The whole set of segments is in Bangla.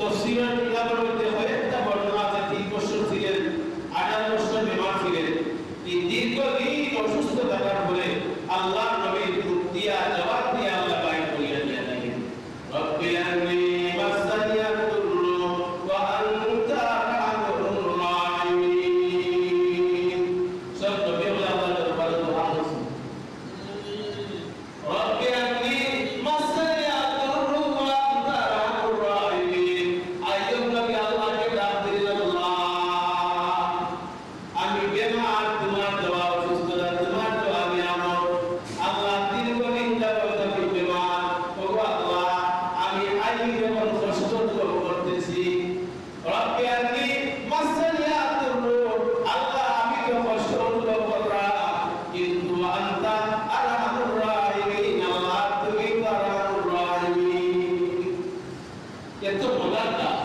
তফসিরের কিতাবের মধ্যে কয়েকটা বর্ণনা আছে 3 বছর ছিলেন, 18 বছর বেমার ছিলেন। এই দীর্ঘদিন অসুস্থ থাকার পরে আল্লাহর নবীর দিয়া জবাব দিয়ে আল্লাহ বাইর করিয়া দিয়া থাকেন, রব্বিল আরনি মাসানিয়াদ দুররু ওয়া আনতা আরহামুর রাহিমিন। সব নবী আল্লাহ দরবারে দোয়া করছেন, রব্বিল আরনি মাসানিয়াদ দুররু ওয়া আনতা আরহামুর রাহিমিন। আইয়ুব নবী আল্লাহকে ডাক দিলেন, আল্লাহ আমি বেমার, তোমার দোয়া অসুস্থতা, তোমার দোয়া নিয়ামত। আল্লাহ দীর্ঘদিন যাবত আমি বেমার, ও আল্লাহ আমি যখন কষ্ট করতেছি, রব্বি আরনি মাসানিয়াদ দুররু, আল্লাহ আমি তো কষ্ট অনুভব করলাম, কিন্তু আনতা আরহামুর রাহিমিন, আল্লাহ তুমি আরহামুর রাহিমিন। এত মজার কাজ,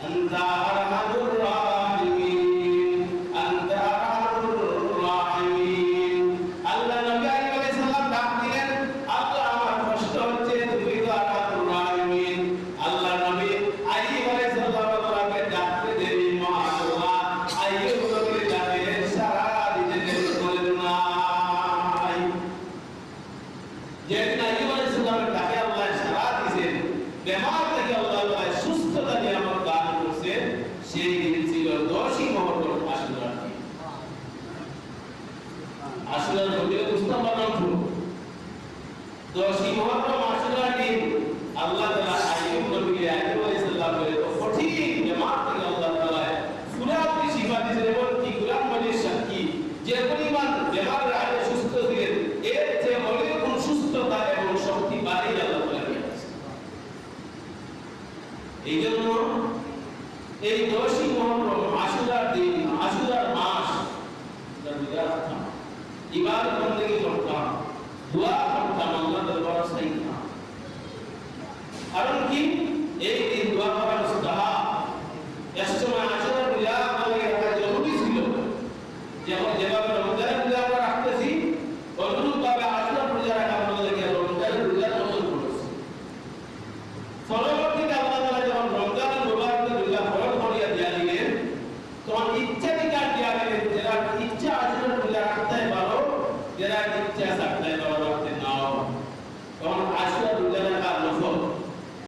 আনতা আরহামুর রাহিমিন, আনতা আরহামুর রাহিমিন। আল্লাহ নবী আলাইহিস সালাম ডাক দিলেন, আল্লাহ আমার কষ্ট হচ্ছে, তুমি তো আরহামুর রাহিমিন। আল্লাহ নবী আইয়ুব আলাইহিস সালাম আল্লাহকে ডাকতে দেরি, মাশাআল্লাহ আইয়ুব নবীর ডাকে সাড়া দিতে দেরি করেন নাই। যেদিন আইয়ুব আলাইহিস সালামের ডাকে আল্লাহ সাড়া দিয়েছেন, বেমার থেকে আল্লাহ সুস্থতা নিয়ামত দান করছেন, সেই দিন ছিল 10ই মুহররম, আশুরার দিন। আশুরার দিনে মুস্তাফা নাম 10ই মুহররম আশুরার দিন আল্লাহ তাআলা আইয়ুব নবীকে আইয়ুব আলাইহিস সালামের কঠিন বেমার থেকে আল্লাহ তাআলা পুরাপুরি শিফা দিয়েছেন। এবং কি কুরআন মাজিদ সাক্ষী, যে পরিমাণ বেমার আগে সুস্থ ছিলেন, এর চেয়ে অনেক গুণ সুস্থতা এবং শক্তি বাড়িয়ে আল্লাহ তাআলা দিয়েছেন। এই জন্য এই 10ই মুহররম আশুরার দিন, আশুরার মাস, ইবাদত বন্দেগী করতাম, দোয়া করতাম, আল্লাহ দরবারে চাইতাম। কারণ কি এই দিন দোয়া করার মুস্তাহাব, এক সময় আশুরার মিলাদ বলে একটা জরুরি ছিল, যেভাবে